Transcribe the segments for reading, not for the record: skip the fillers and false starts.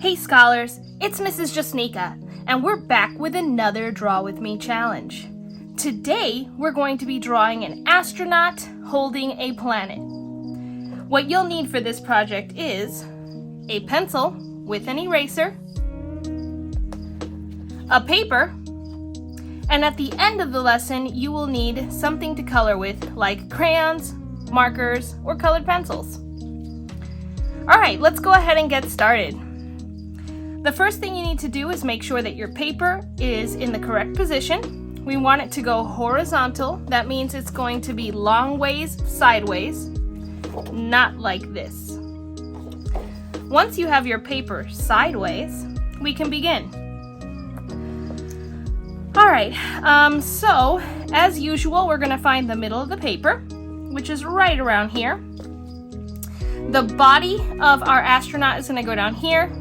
Hey scholars, it's Mrs. Jasnica, and we're back with another Draw With Me challenge. Today, we're going to be drawing an astronaut holding a planet. What you'll need for this project is a pencil with an eraser, a paper, and at the end of the lesson, you will need something to color with, like crayons, markers, or colored pencils. All right, let's go ahead and get started. The first thing you need to do is make sure that your paper is in the correct position. We want it to go horizontal. That means it's going to be long ways sideways, not like this. Once you have your paper sideways, we can begin. All right, so as usual, we're gonna find the middle of the paper, which is right around here. The body of our astronaut is gonna go down here,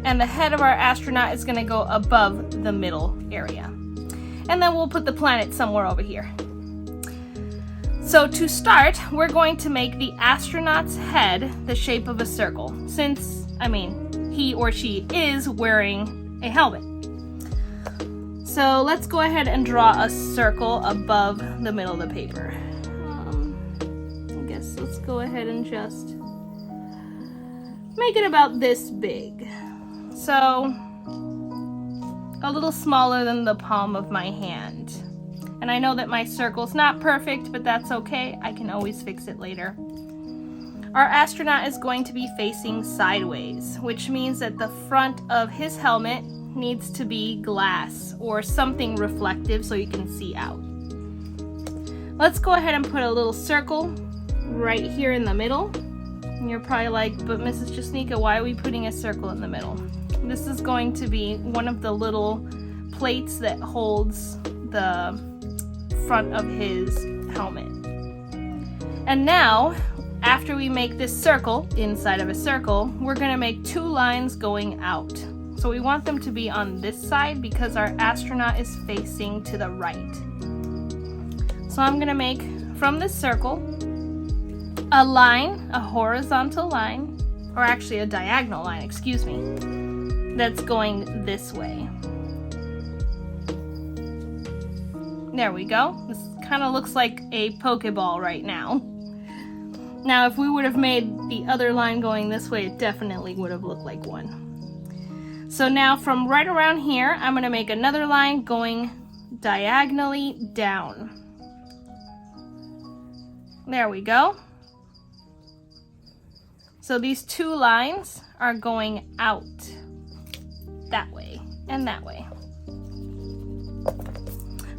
and the head of our astronaut is gonna go above the middle area. And then we'll put the planet somewhere over here. So to start, we're going to make the astronaut's head the shape of a circle, since, he or she is wearing a helmet. So let's go ahead and draw a circle above the middle of the paper. I guess let's go ahead and just make it about this big. So a little smaller than the palm of my hand. And I know that my circle's not perfect, but that's okay. I can always fix it later. Our astronaut is going to be facing sideways, which means that the front of his helmet needs to be glass or something reflective so you can see out. Let's go ahead and put a little circle right here in the middle. And you're probably like, but Mrs. Jasnica, why are we putting a circle in the middle? This is going to be one of the little plates that holds the front of his helmet. And now, after we make this circle inside of a circle, we're going to make two lines going out. So we want them to be on this side because our astronaut is facing to the right. So I'm going to make from this circle a line, a horizontal line, or actually a diagonal line, excuse me, that's going this way. There we go. This kind of looks like a Pokeball right now. Now, if we would have made the other line going this way, it definitely would have looked like one. So now from right around here, I'm going to make another line going diagonally down. There we go. So these two lines are going out that way and that way.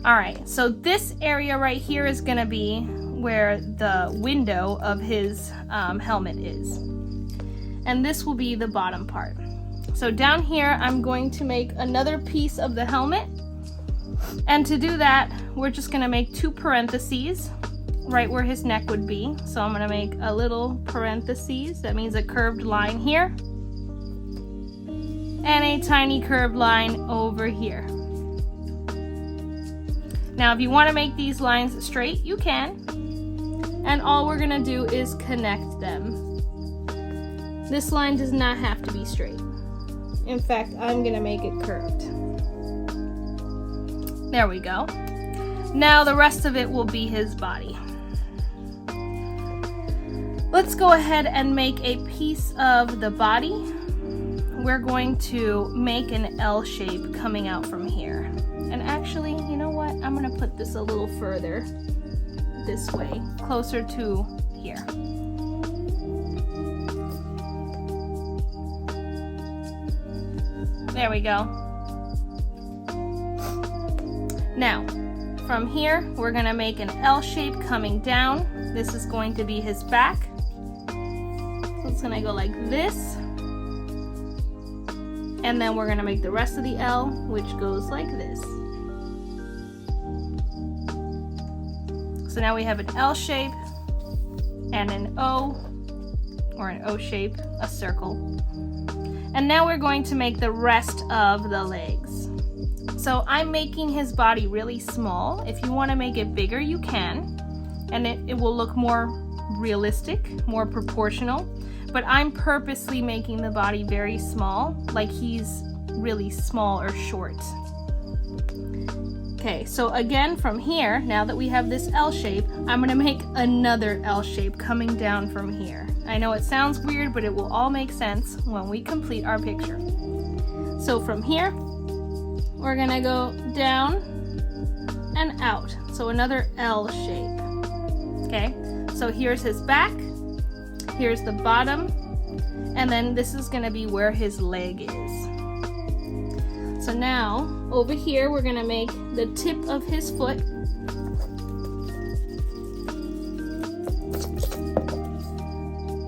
All right, so this area right here is going to be where the window of his helmet is. And this will be the bottom part. So down here, I'm going to make another piece of the helmet. And to do that, we're just going to make two parentheses right where his neck would be. So I'm going to make a little parentheses. That means a curved line here. And a tiny curved line over here. Now, if you want to make these lines straight, you can. And all we're going to do is connect them. This line does not have to be straight. In fact, I'm going to make it curved. There we go. Now the rest of it will be his body. Let's go ahead and make a piece of the body. We're going to make an L shape coming out from here. And actually, you know what? I'm going to put this a little further this way, closer to here. There we go. Now, from here, we're going to make an L shape coming down. This is going to be his back. So it's going to go like this. And then we're going to make the rest of the L, which goes like this. So now we have an L shape and an O, or an O shape, a circle. And now we're going to make the rest of the legs. So I'm making his body really small. If you want to make it bigger, you can. And it will look more realistic, more proportional. but I'm purposely making the body very small, like he's really small or short. Okay, so again from here, now that we have this L shape, I'm gonna make another L shape coming down from here. I know it sounds weird, but it will all make sense when we complete our picture. So from here, we're gonna go down and out. So another L shape. Okay, so here's his back, here's the bottom, and then this is gonna be where his leg is. So now, over here, we're gonna make the tip of his foot.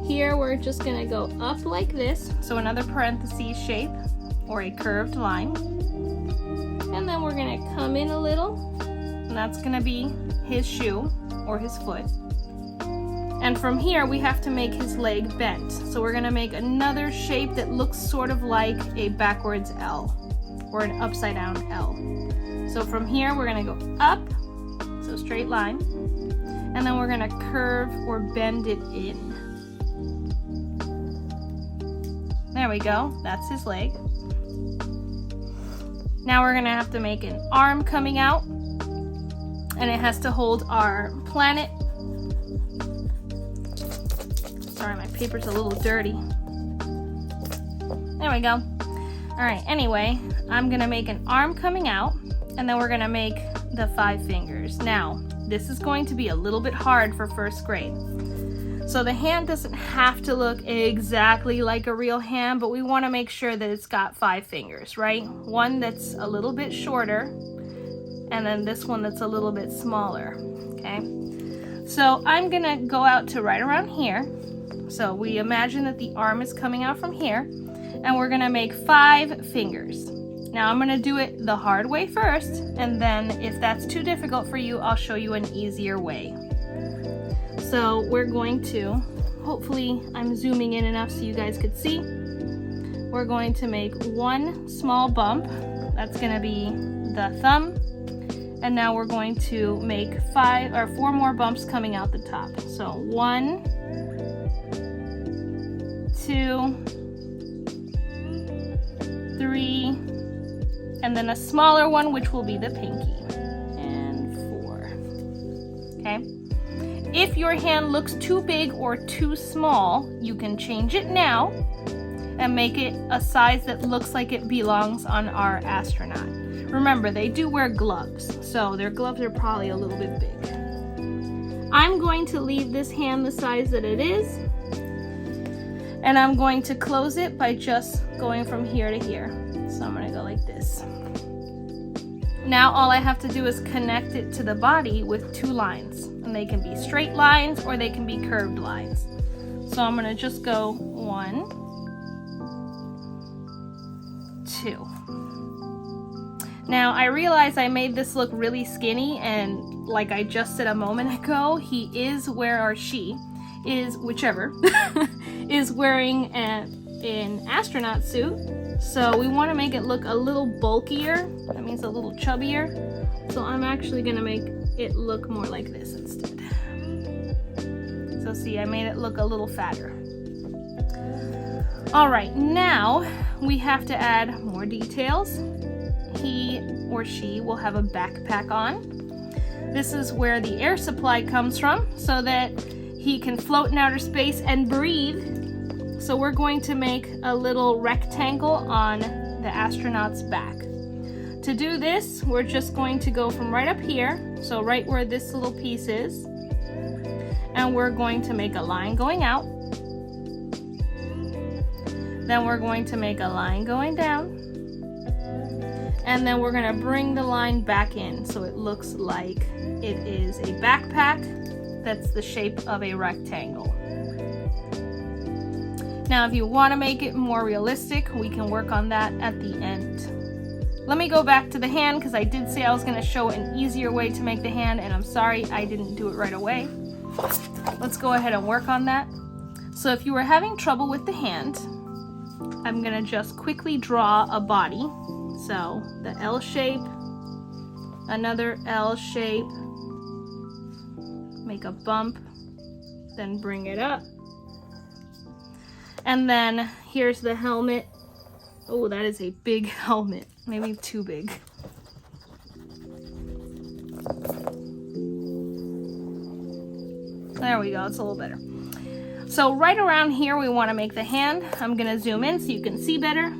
Here, we're just gonna go up like this. So another parentheses shape, or a curved line. And then we're gonna come in a little, and that's gonna be his shoe, or his foot. And from here, we have to make his leg bent. So we're gonna make another shape that looks sort of like a backwards L, or an upside down L. So from here, we're gonna go up, so straight line, and then we're gonna curve or bend it in. There we go, that's his leg. Now we're gonna have to make an arm coming out, and it has to hold our planet. Sorry, my paper's a little dirty. There we go. All right, anyway, I'm gonna make an arm coming out, and then we're gonna make the 5 fingers. Now, this is going to be a little bit hard for first grade. So the hand doesn't have to look exactly like a real hand, but we wanna make sure that it's got 5 fingers, right? One that's a little bit shorter, and then this one that's a little bit smaller, okay? So I'm gonna go out to right around here. So we imagine that the arm is coming out from here, and we're gonna make 5 fingers. Now I'm gonna do it the hard way first, and then if that's too difficult for you, I'll show you an easier way. So we're going to, hopefully I'm zooming in enough so you guys could see. We're going to make 1 small bump. That's gonna be the thumb. And now we're going to make 4 more bumps coming out the top. So 1, 2, 3, and then a smaller one, which will be the pinky, and 4. Okay. If your hand looks too big or too small, you can change it now and make it a size that looks like it belongs on our astronaut. Remember, they do wear gloves, so their gloves are probably a little bit big. I'm going to leave this hand the size that it is, and I'm going to close it by just going from here to here. So I'm gonna go like this. Now all I have to do is connect it to the body with 2 lines. And they can be straight lines or they can be curved lines. So I'm gonna just go 1, 2. Now I realize I made this look really skinny, and like I just said a moment ago, he is or she is, whichever, is wearing an astronaut suit. So we want to make it look a little bulkier. That means a little chubbier. So I'm actually going to make it look more like this instead. So see, I made it look a little fatter. All right, now we have to add more details. He or she will have a backpack on. This is where the air supply comes from, so that he can float in outer space and breathe. So we're going to make a little rectangle on the astronaut's back. To do this, we're just going to go from right up here, so right where this little piece is, and we're going to make a line going out. Then we're going to make a line going down, and then we're going to bring the line back in so it looks like it is a backpack that's the shape of a rectangle. Now, if you want to make it more realistic, we can work on that at the end. Let me go back to the hand, because I did say I was going to show an easier way to make the hand, and I'm sorry I didn't do it right away. Let's go ahead and work on that. So if you were having trouble with the hand, I'm going to just quickly draw a body. So the L shape, another L shape, make a bump, then bring it up. And then here's the helmet. Oh, that is a big helmet. Maybe too big. There we go, it's a little better. So right around here, we want to make the hand. I'm gonna zoom in so you can see better.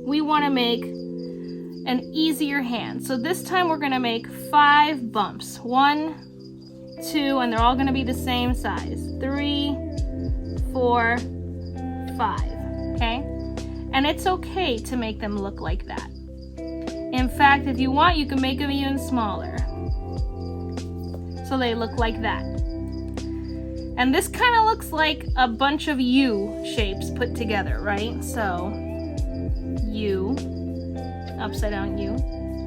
We want to make an easier hand. So this time we're gonna make 5 bumps. 1, 2, and they're all gonna be the same size. 3, 4, 5, okay? And it's okay to make them look like that. In fact, if you want, you can make them even smaller. So they look like that. And this kind of looks like a bunch of U shapes put together, right? So, U, upside down U,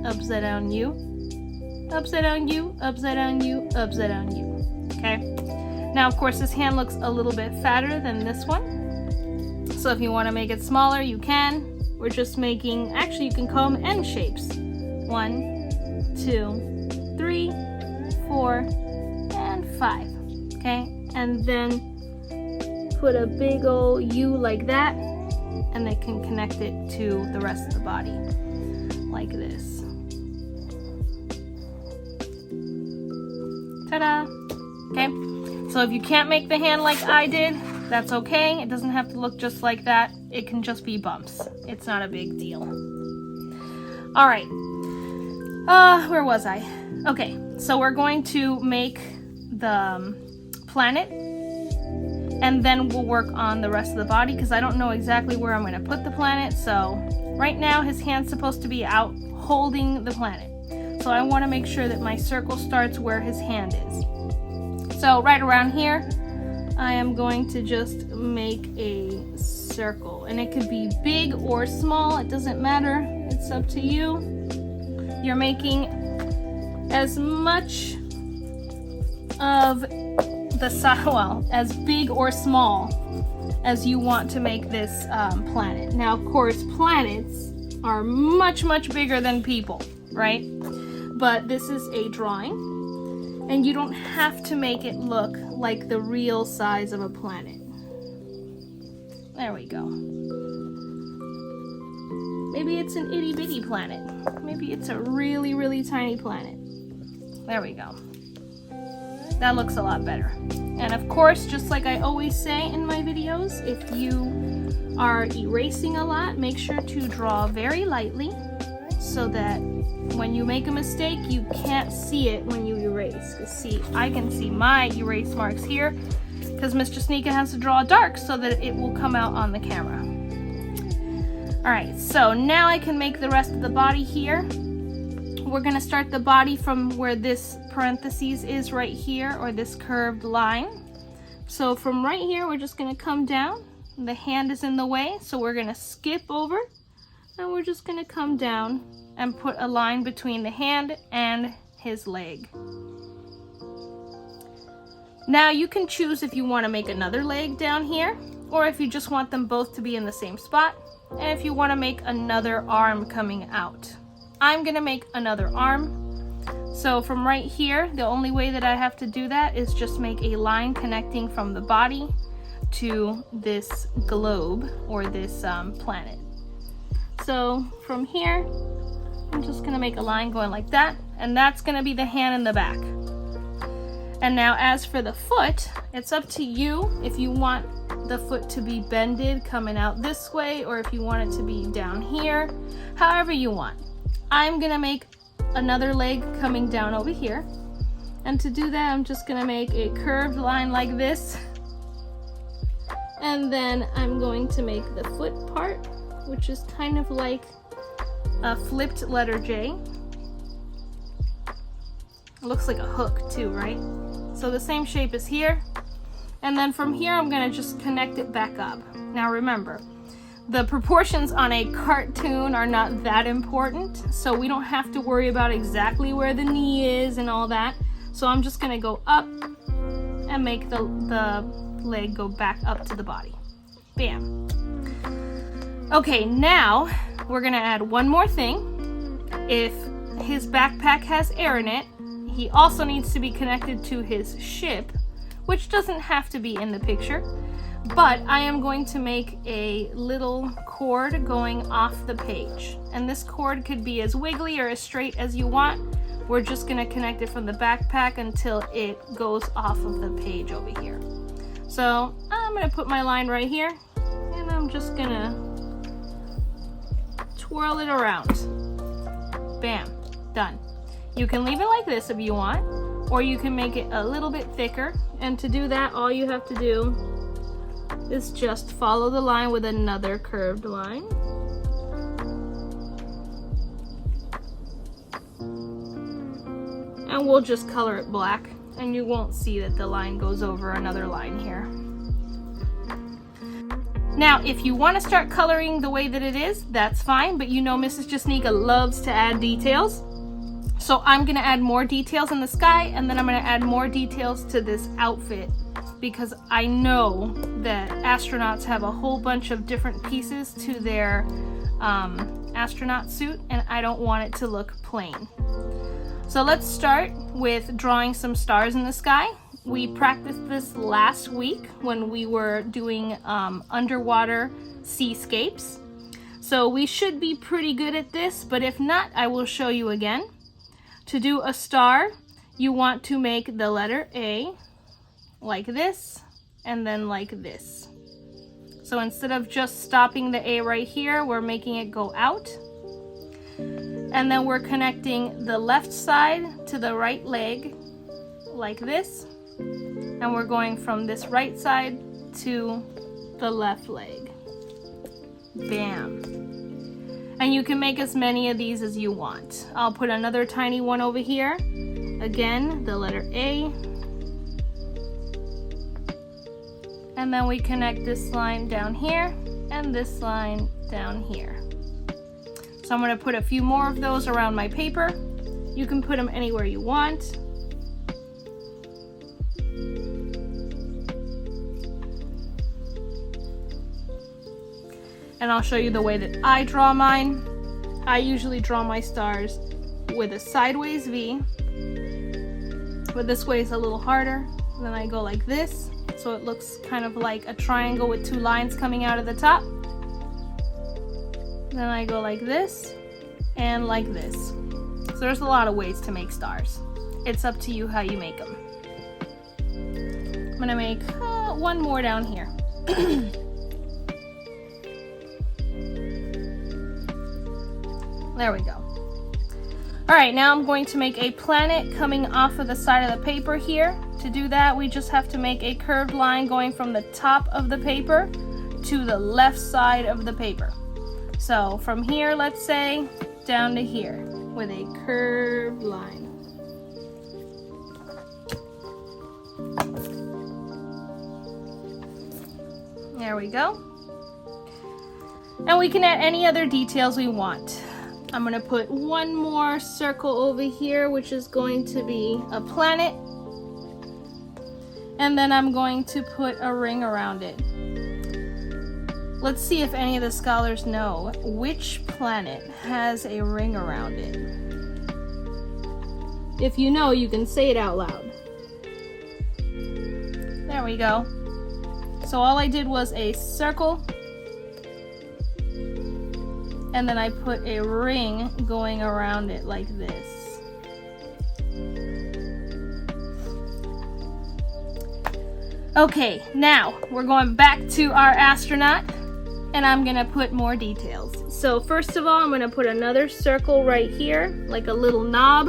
upside down U, upside down U, upside down U, upside down U, okay? Now, of course, this hand looks a little bit fatter than this one. So if you want to make it smaller, you can. We're just making, actually you can call them N shapes. 1, 2, 3, 4, and 5, okay? And then put a big old U like that, and they can connect it to the rest of the body, like this. Ta-da! Okay, so if you can't make the hand like I did, that's okay. It doesn't have to look just like that. It can just be bumps. It's not a big deal. All right, where was I? Okay, so we're going to make the planet, and then we'll work on the rest of the body because I don't know exactly where I'm going to put the planet. So right now his hand's supposed to be out holding the planet, so I want to make sure that my circle starts where his hand is. So right around here I am going to just make a circle, and it could be big or small, it doesn't matter, it's up to you. You're making as much of the size, well, as big or small as you want to make this planet. Now, of course, planets are much, much bigger than people, right? But this is a drawing, and you don't have to make it look like the real size of a planet. There we go. Maybe it's an itty bitty planet. Maybe it's a really, really tiny planet. There we go. That looks a lot better. And of course, just like I always say in my videos, if you are erasing a lot, make sure to draw very lightly so that when you make a mistake, you can't see it when you erase. Because see, I can see my erase marks here because Miss Jasnica has to draw dark so that it will come out on the camera. All right, so now I can make the rest of the body here. We're gonna start the body from where this parentheses is right here, or this curved line. So from right here, we're just gonna come down. The hand is in the way, so we're gonna skip over, and we're just gonna come down and put a line between the hand and his leg. Now you can choose if you wanna make another leg down here, or if you just want them both to be in the same spot, and if you wanna make another arm coming out. I'm gonna make another arm. So from right here, the only way that I have to do that is just make a line connecting from the body to this globe, or this planet. So from here, I'm just gonna make a line going like that, and that's gonna be the hand in the back. And now as for the foot, it's up to you if you want the foot to be bended coming out this way, or if you want it to be down here, however you want. I'm gonna make another leg coming down over here, and to do that I'm just gonna make a curved line like this, and then I'm going to make the foot part, which is kind of like a flipped letter J. It looks like a hook too, right? So the same shape as here, and then from here I'm gonna just connect it back up. Now remember, the proportions on a cartoon are not that important, so we don't have to worry about exactly where the knee is and all that. So I'm just gonna go up and make the leg go back up to the body. Bam. Okay, now we're gonna add one more thing. If his backpack has air in it, he also needs to be connected to his ship, which doesn't have to be in the picture, but I am going to make a little cord going off the page. And this cord could be as wiggly or as straight as you want. We're just gonna connect it from the backpack until it goes off of the page over here. So I'm gonna put my line right here, and I'm just gonna twirl it around. Bam, done. You can leave it like this if you want, or you can make it a little bit thicker. And to do that, all you have to do is just follow the line with another curved line. And we'll just color it black, and you won't see that the line goes over another line here. Now, if you want to start coloring the way that it is, that's fine, but you know Mrs. Jasnica loves to add details. So I'm gonna add more details in the sky, and then I'm gonna add more details to this outfit, because I know that astronauts have a whole bunch of different pieces to their astronaut suit, and I don't want it to look plain. So let's start with drawing some stars in the sky. We practiced this last week when we were doing underwater seascapes. So we should be pretty good at this, but if not, I will show you again. To do a star, you want to make the letter A like this, and then like this. So instead of just stopping the A right here, we're making it go out. And then we're connecting the left side to the right leg like this. And we're going from this right side to the left leg. Bam. And you can make as many of these as you want. I'll put another tiny one over here. Again, the letter A. And then we connect this line down here and this line down here. So I'm going to put a few more of those around my paper. You can put them anywhere you want. And I'll show you the way that I draw mine. I usually draw my stars with a sideways V, but this way is a little harder. Then I go like this, so it looks kind of like a triangle with two lines coming out of the top. Then I go like this and like this. So there's a lot of ways to make stars. It's up to you how you make them. I'm gonna make one more down here. There we go. All right, now I'm going to make a planet coming off of the side of the paper here. To do that, we just have to make a curved line going from the top of the paper to the left side of the paper. So from here, let's say, down to here with a curved line. There we go. And we can add any other details we want. I'm gonna put one more circle over here, which is going to be a planet. And then I'm going to put a ring around it. Let's see if any of the scholars know which planet has a ring around it. If you know, you can say it out loud. There we go. So all I did was a circle, and then I put a ring going around it like this. Okay, now we're going back to our astronaut, and I'm gonna put more details. So first of all, I'm gonna put another circle right here, like a little knob.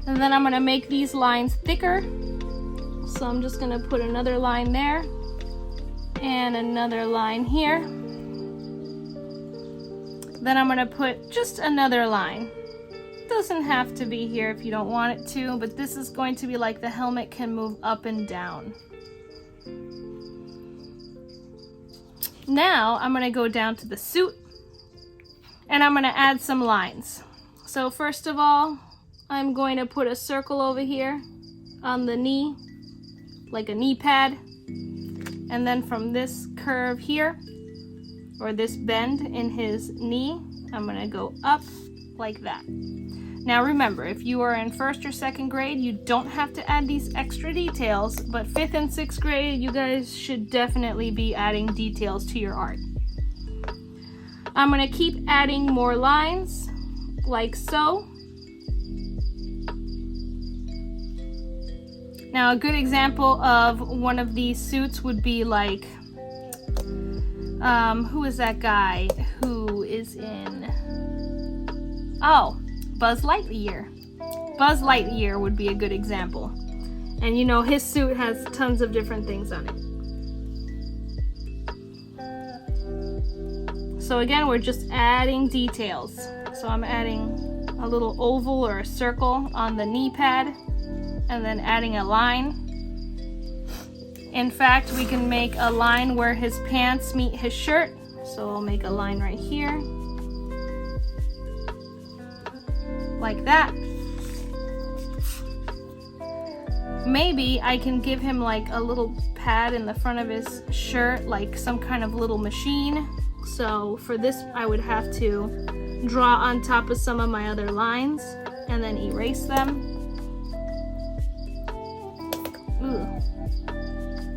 And then I'm gonna make these lines thicker. So I'm just gonna put another line there, and another line here. Then I'm gonna put just another line. Doesn't have to be here if you don't want it to, but this is going to be like the helmet can move up and down. Now I'm gonna go down to the suit, and I'm gonna add some lines. So first of all, I'm going to put a circle over here on the knee, like a knee pad. And then from this curve here, or this bend in his knee, I'm gonna go up like that. Now remember, if you are in 1st or 2nd grade, you don't have to add these extra details, but 5th and 6th grade, you guys should definitely be adding details to your art. I'm gonna keep adding more lines, like so. Now a good example of one of these suits would be like, who is that guy who is in, oh, Buzz Lightyear. Buzz Lightyear would be a good example. And you know, his suit has tons of different things on it. So again, we're just adding details. So I'm adding a little oval or a circle on the knee pad, and then adding a line. In fact, we can make a line where his pants meet his shirt. So I'll make a line right here. Like that. Maybe I can give him like a little pad in the front of his shirt, like some kind of little machine. So for this, I would have to draw on top of some of my other lines and then erase them. Ooh.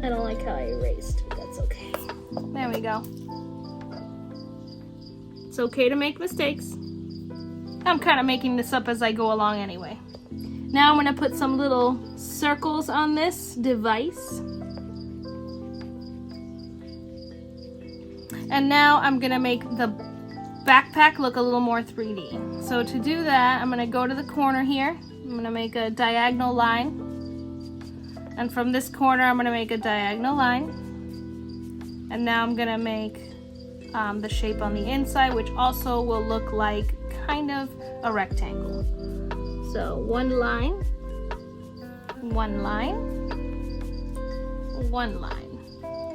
I don't like how I erased, but that's okay. There we go. It's okay to make mistakes. I'm kind of making this up as I go along anyway. Now I'm going to put some little circles on this device. And now I'm going to make the backpack look a little more 3D. So to do that, I'm going to go to the corner here. I'm going to make a diagonal line. And from this corner, I'm going to make a diagonal line. And now I'm going to make the shape on the inside, which also will look like kind of a rectangle. So one line, one line, one line.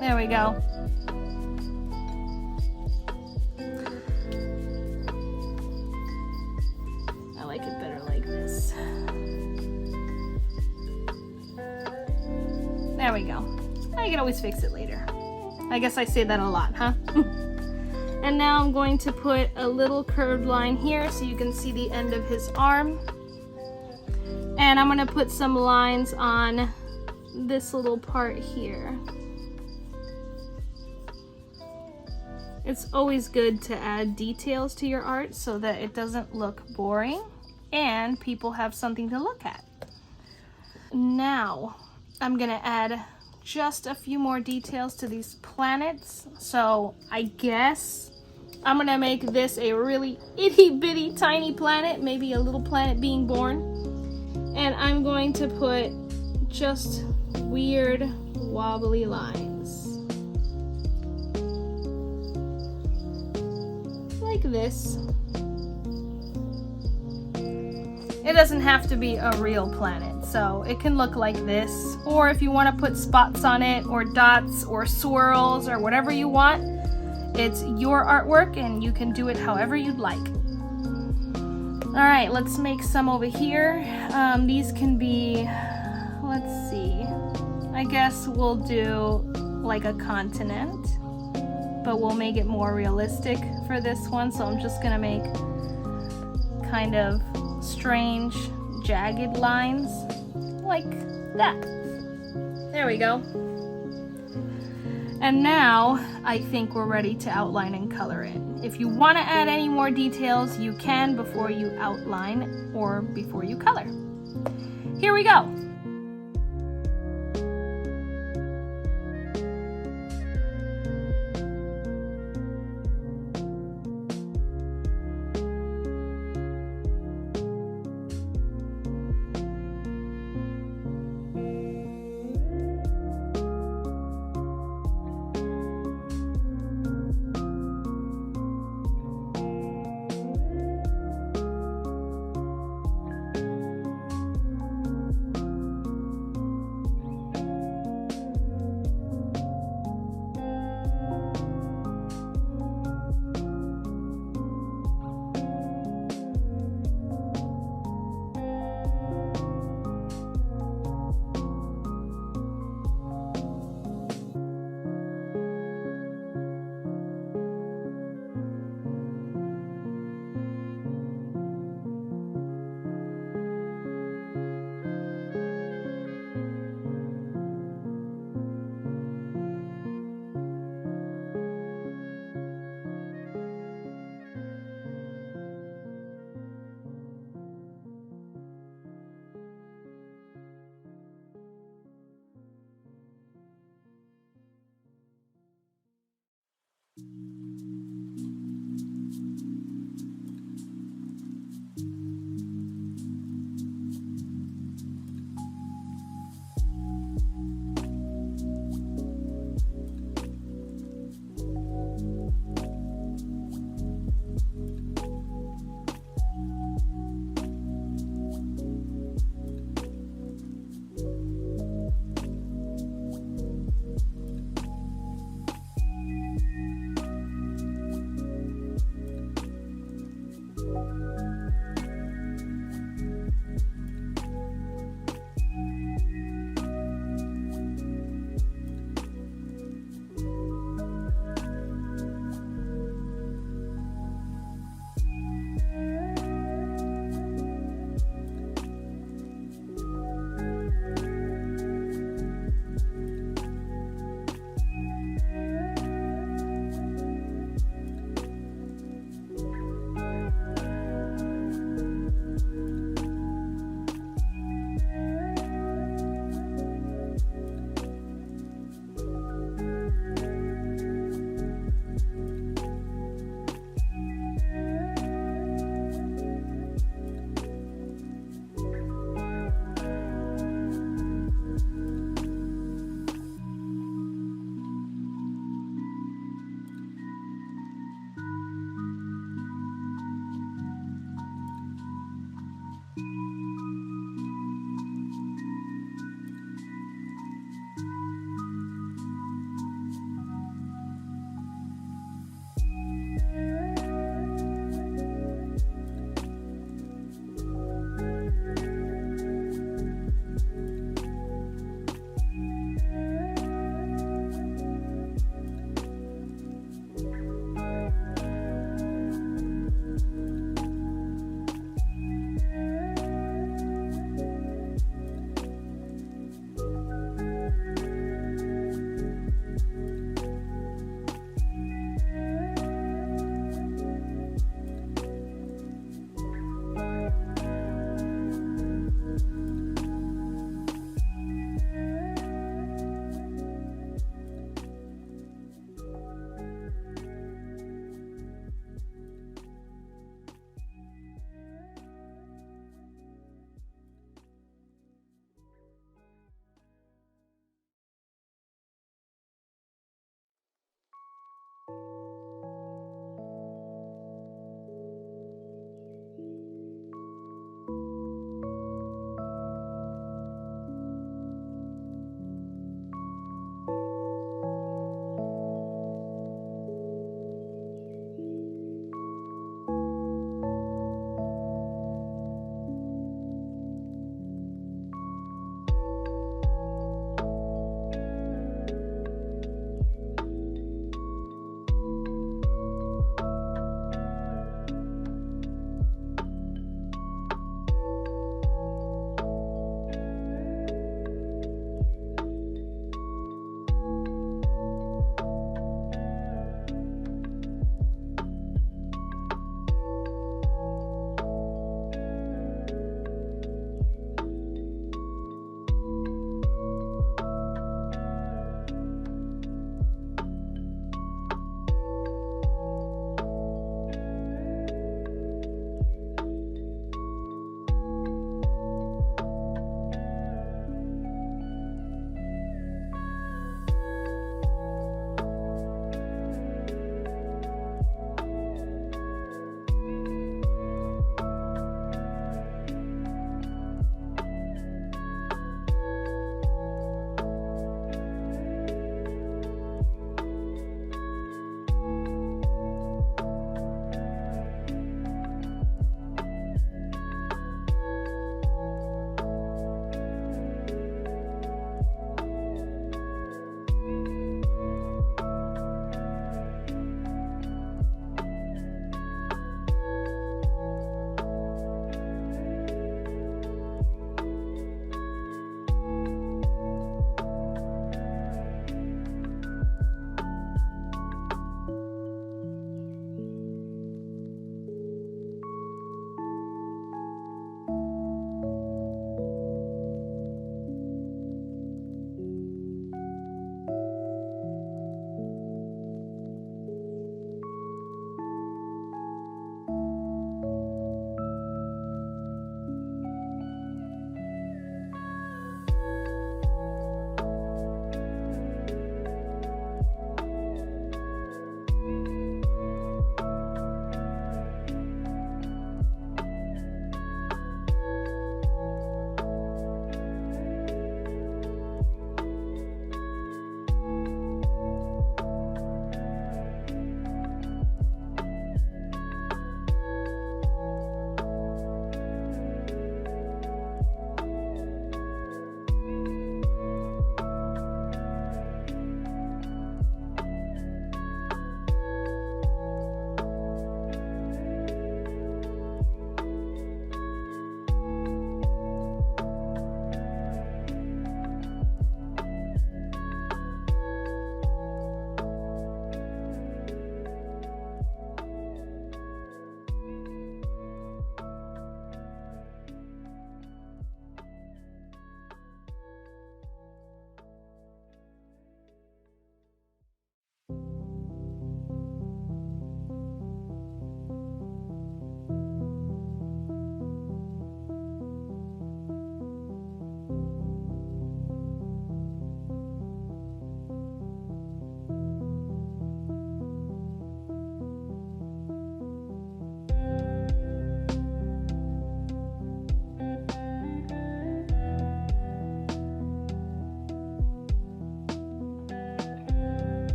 There we go. I like it better like this. There we go. I can always fix it later. I guess I say that a lot, huh? And now I'm going to put a little curved line here so you can see the end of his arm. And I'm going to put some lines on this little part here. It's always good to add details to your art so that it doesn't look boring and people have something to look at. Now, I'm going to add just a few more details to these planets. So I guess I'm gonna make this a really itty bitty tiny planet, maybe a little planet being born. And I'm going to put just weird wobbly lines. Like this. It doesn't have to be a real planet, so it can look like this. Or if you want to put spots on it, or dots, or swirls, or whatever you want, it's your artwork and you can do it however you'd like. Alright, let's make some over here. These can be, let's see, I guess we'll do like a continent, but we'll make it more realistic for this one, so I'm just gonna make kind of strange jagged lines like that. There we go. And now I think we're ready to outline and color in. If you want to add any more details, you can before you outline or before you color. Here we go.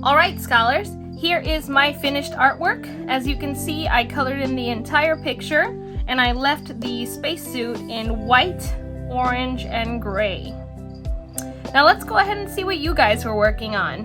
All right, scholars, here is my finished artwork. As you can see, I colored in the entire picture, and I left the spacesuit in white, orange, and gray. Now let's go ahead and see what you guys were working on.